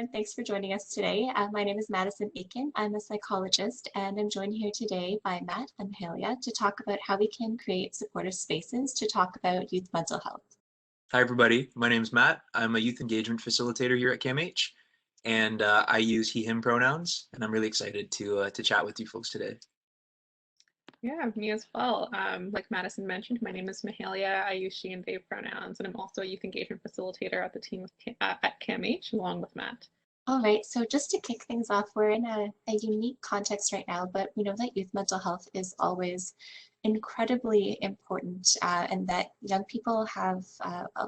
everyone. Thanks for joining us today. My name is Madison Aitken. I'm a psychologist, and I'm joined here today by Matt and Mahalia to talk about how we can create supportive spaces to talk about youth mental health. Hi, everybody. My name is Matt. I'm a youth engagement facilitator here at CAMH, and I use he, him pronouns, and I'm really excited to chat with you folks today. Yeah, me as well. Like Madison mentioned, my name is Mahalia. I use she and they pronouns, and I'm also a youth engagement facilitator at the team at CAMH along with Matt. All right, so just to kick things off, we're in a unique context right now, but we know that youth mental health is always incredibly important and that young people have,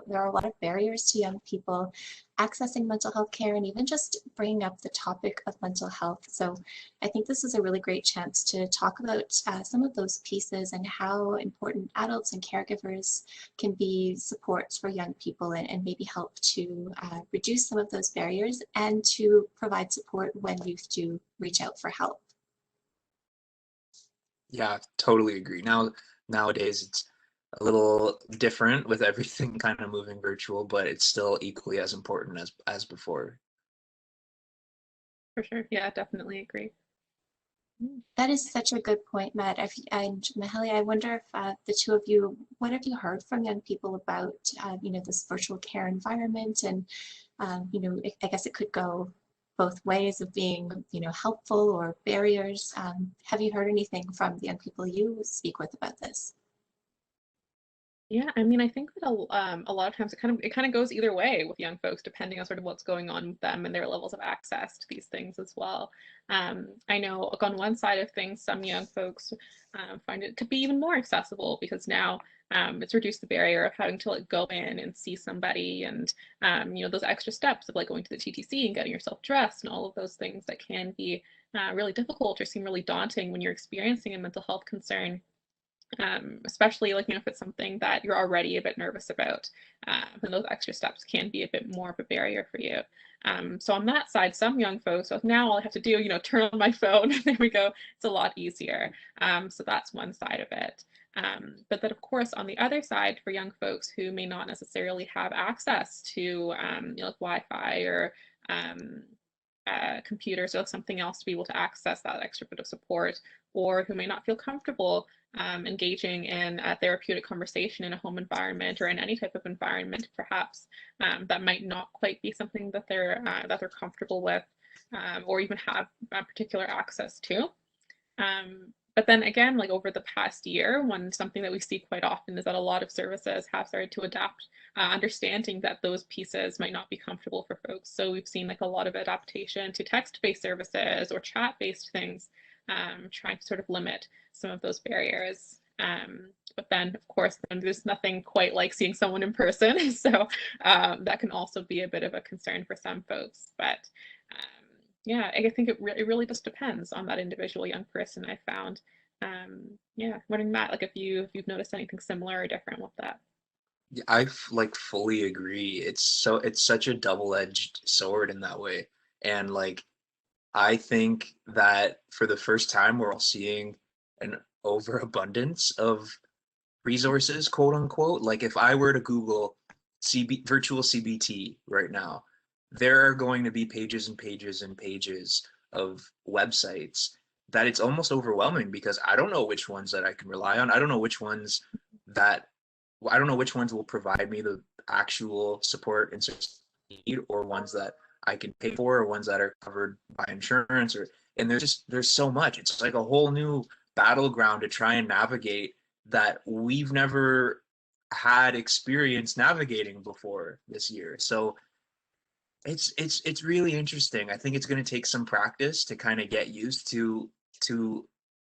there are a lot of barriers to young people accessing mental health care and even just bringing up the topic of mental health. So I think this is a really great chance to talk about some of those pieces and how important adults and caregivers can be supports for young people and maybe help to reduce some of those barriers and to provide support when youth do reach out for help. Yeah, totally agree. Nowadays, it's a little different with everything kind of moving virtual, but it's still equally as important as before. For sure. Yeah, definitely agree. That is such a good point, Matt. And Mahalia, I wonder if the two of you, what have you heard from young people about, this virtual care environment? And, I guess it could go both ways of being, helpful or barriers. Have you heard anything from the young people you speak with about this? Yeah, I mean, I think that a lot of times it kind of goes either way with young folks, depending on sort of what's going on with them and their levels of access to these things as well. I know, like on one side of things, some young folks find it to be even more accessible because now it's reduced the barrier of having to like go in and see somebody, and those extra steps of like going to the TTC and getting yourself dressed and all of those things that can be really difficult or seem really daunting when you're experiencing a mental health concern. Especially like if it's something that you're already a bit nervous about, then those extra steps can be a bit more of a barrier for you. So on that side, some young folks, so now all I have to do, turn on my phone, and there we go. It's a lot easier. So that's one side of it. But then, of course, on the other side, for young folks who may not necessarily have access to like Wi-Fi or computers or something else to be able to access that extra bit of support, or who may not feel comfortable engaging in a therapeutic conversation in a home environment or in any type of environment, perhaps that might not quite be something that they're comfortable with, or even have particular access to. But then again, like over the past year, something that we see quite often is that a lot of services have started to adapt, understanding that those pieces might not be comfortable for folks. So we've seen like a lot of adaptation to text-based services or chat-based things, trying to sort of limit some of those barriers. But then, of course, then there's nothing quite like seeing someone in person. So that can also be a bit of a concern for some folks. But yeah, I think it really just depends on that individual young person, I found. Yeah, wondering Matt, like if you've noticed anything similar or different with that. Yeah, I like fully agree. It's such a double-edged sword in that way, and like I think that for the first time, we're all seeing an overabundance of resources, quote unquote. Like if I were to Google virtual CBT right now, there are going to be pages and pages and pages of websites that it's almost overwhelming because I don't know which ones that I can rely on. That I don't know which ones will provide me the actual support and service I need, or ones that I can pay for, or ones that are covered by insurance, and there's so much. It's like a whole new battleground to try and navigate that we've never had experience navigating before this year. So it's really interesting. I think it's going to take some practice to kind of get used to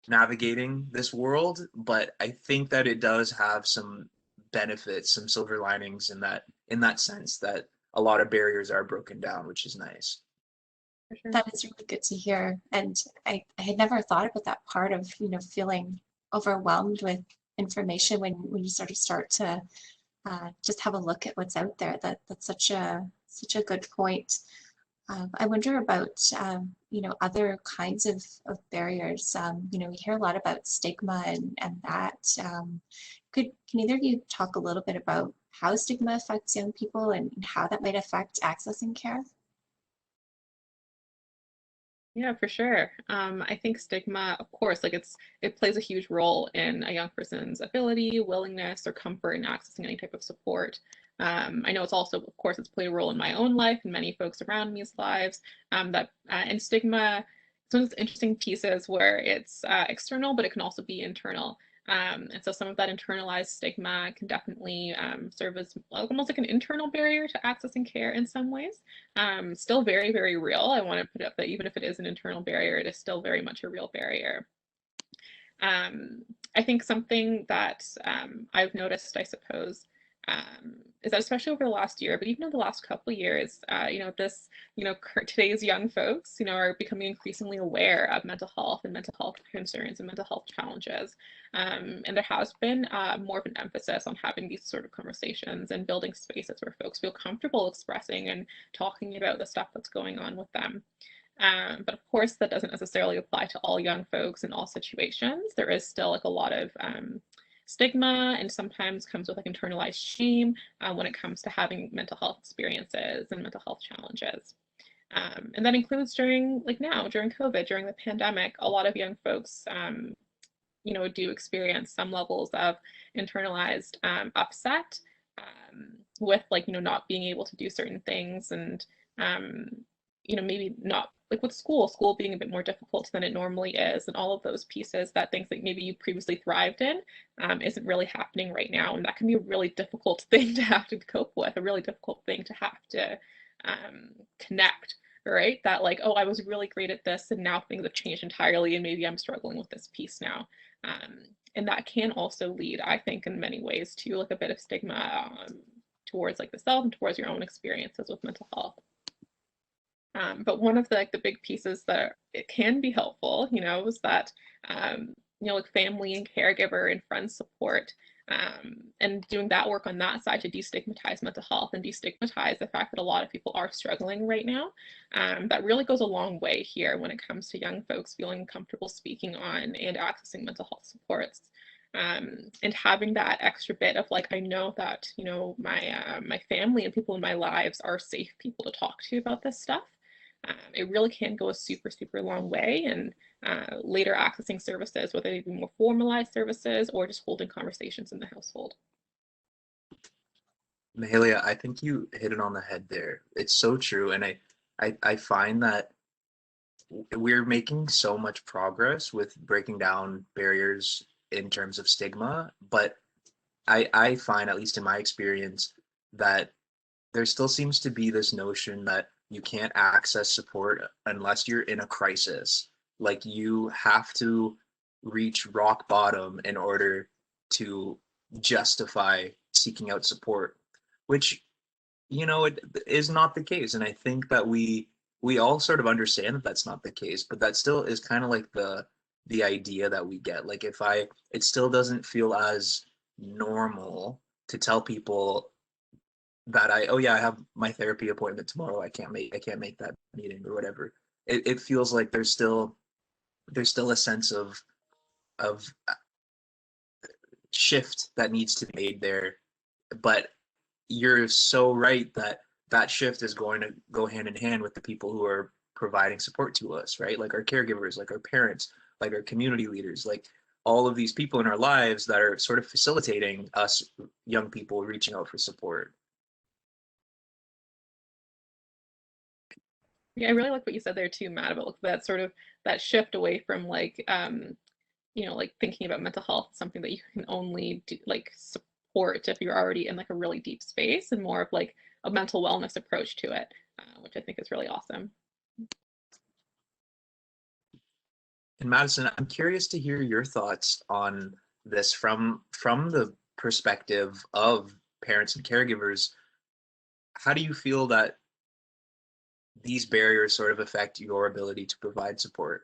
navigating this world, but I think that it does have some benefits, some silver linings in that sense that a lot of barriers are broken down, which is nice. For sure. That is really good to hear. And I had never thought about that part of, feeling overwhelmed with information when you sort of start to just have a look at what's out there. That's such a good point. I wonder about other kinds of barriers. We hear a lot about stigma and that. Can either of you talk a little bit about how stigma affects young people and how that might affect accessing care? Yeah, for sure. I think stigma, of course, like it plays a huge role in a young person's ability, willingness, or comfort in accessing any type of support. I know it's also, of course, it's played a role in my own life and many folks around me's lives. And stigma, it's one of those interesting pieces where it's external, but it can also be internal. And so some of that internalized stigma can definitely serve as almost like an internal barrier to accessing care in some ways. Still very, very real. I want to put up that even if it is an internal barrier, it is still very much a real barrier. I think something that I've noticed, I suppose, is that especially over the last year, but even in the last couple of years, today's young folks, are becoming increasingly aware of mental health and mental health concerns and mental health challenges. And there has been more of an emphasis on having these sort of conversations and building spaces where folks feel comfortable expressing and talking about the stuff that's going on with them. But of course, that doesn't necessarily apply to all young folks in all situations. There is still like a lot of stigma, and sometimes comes with like internalized shame when it comes to having mental health experiences and mental health challenges. And that includes during COVID, during the pandemic, a lot of young folks, do experience some levels of internalized upset with not being able to do certain things, and maybe not like with school being a bit more difficult than it normally is, and all of those pieces, that things that maybe you previously thrived in isn't really happening right now. And that can be a really difficult thing to have to cope with, a really difficult thing to have to connect, right? That like, oh, I was really great at this and now things have changed entirely and maybe I'm struggling with this piece now. And that can also lead, I think, in many ways to like a bit of stigma towards like the self and towards your own experiences with mental health. But one of the big pieces that it can be helpful, is that like family and caregiver and friend support, and doing that work on that side to destigmatize mental health and destigmatize the fact that a lot of people are struggling right now. That really goes a long way here when it comes to young folks feeling comfortable speaking on and accessing mental health supports. And having that extra bit of like, I know that my family and people in my lives are safe people to talk to about this stuff. It really can go a super, super long way. And later accessing services, whether they be more formalized services or just holding conversations in the household. Mahalia, I think you hit it on the head there. It's so true. And I find that we're making so much progress with breaking down barriers in terms of stigma, but I find, at least in my experience, that there still seems to be this notion that you can't access support unless you're in a crisis. Like you have to reach rock bottom in order to justify seeking out support, which it is not the case. And I think that we all sort of understand that that's not the case, but that still is kind of like the idea that we get. Like it still doesn't feel as normal to tell people that oh yeah, I have my therapy appointment tomorrow. I can't make that meeting or whatever. It feels like there's still a sense of of shift that needs to be made there. But you're so right that that shift is going to go hand in hand with the people who are providing support to us, right? Like our caregivers, like our parents, like our community leaders, like all of these people in our lives that are sort of facilitating us young people reaching out for support. Yeah, I really like what you said there too, Matt, about that sort of that shift away from like like thinking about mental health, something that you can only do, like support if you're already in like a really deep space, and more of like a mental wellness approach to it, which I think is really awesome. And Madison, I'm curious to hear your thoughts on this from the perspective of parents and caregivers. How do you feel that these barriers sort of affect your ability to provide support?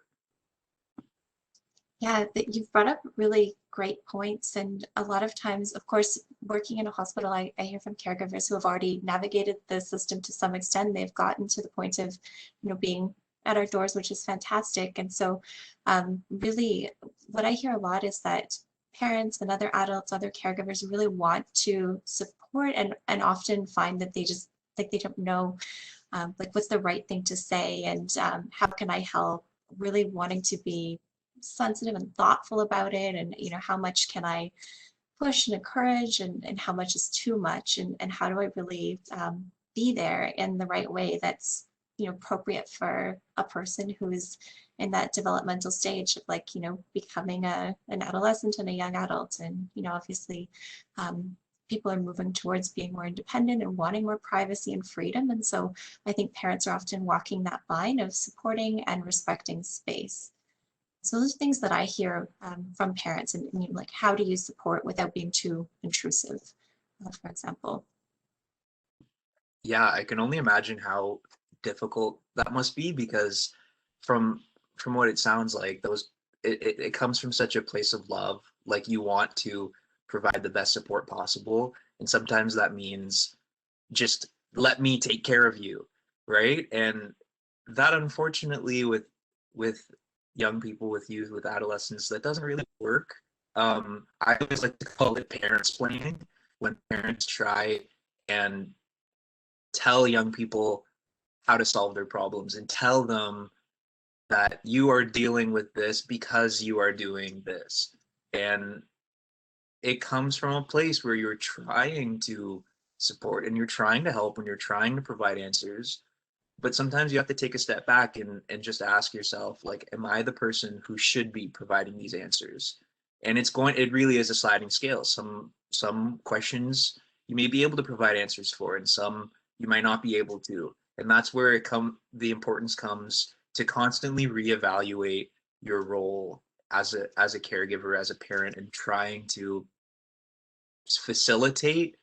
Yeah, you've brought up really great points. And a lot of times, of course, working in a hospital, I hear from caregivers who have already navigated the system to some extent. They've gotten to the point of, being at our doors, which is fantastic. And so really what I hear a lot is that parents and other adults, other caregivers really want to support and often find that they just, like, they don't know like what's the right thing to say, and how can I help, really wanting to be sensitive and thoughtful about it, and how much can I push and encourage, and how much is too much, and how do I really be there in the right way that's appropriate for a person who is in that developmental stage of becoming an adolescent and a young adult. And obviously people are moving towards being more independent and wanting more privacy and freedom, and so I think parents are often walking that line of supporting and respecting space. So those are things that I hear from parents, and like, how do you support without being too intrusive, for example? Yeah, I can only imagine how difficult that must be, because from what it sounds like, it comes from such a place of love. Like, you want to provide the best support possible, and sometimes that means just let me take care of you, right? And that, unfortunately, with young people, with youth, with adolescents, that doesn't really work. I always like to call it parents-plaining, when parents try and tell young people how to solve their problems and tell them that you are dealing with this because you are doing this. And it comes from a place where you're trying to support and you're trying to help and you're trying to provide answers. But sometimes you have to take a step back and just ask yourself, like, am I the person who should be providing these answers? And it really is a sliding scale. Some questions you may be able to provide answers for, and some you might not be able to. And that's where the importance comes to constantly reevaluate your role as a caregiver, as a parent, and trying to facilitate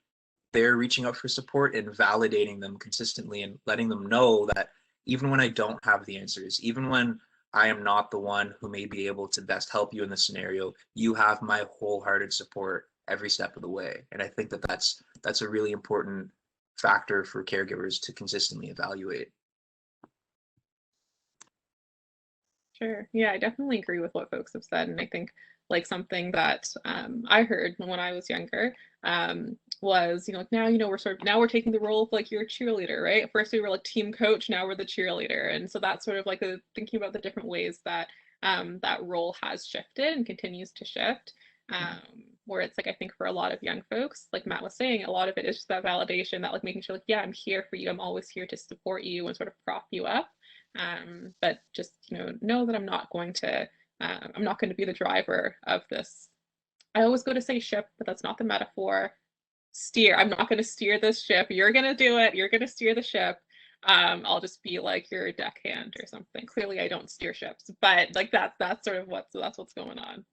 their reaching out for support and validating them consistently and letting them know that even when I don't have the answers, even when I am not the one who may be able to best help you in this scenario, you have my wholehearted support every step of the way. And I think that that's a really important factor for caregivers to consistently evaluate. Sure. Yeah, I definitely agree with what folks have said. And I think like something that I heard when I was younger was, like, now, now we're taking the role of like your cheerleader, right? First we were like team coach, now we're the cheerleader. And so that's sort of like thinking about the different ways that that role has shifted and continues to shift. Where it's like, I think for a lot of young folks, like Matt was saying, a lot of it is just that validation, that like making sure like, yeah, I'm here for you. I'm always here to support you and sort of prop you up. But just know that I'm not going to be the driver of this. I always go to say ship, but that's not the metaphor. Steer. I'm not going to steer this ship. You're going to do it. You're going to steer the ship. I'll just be like your deckhand or something. Clearly, I don't steer ships, but like that's sort of that's what's going on.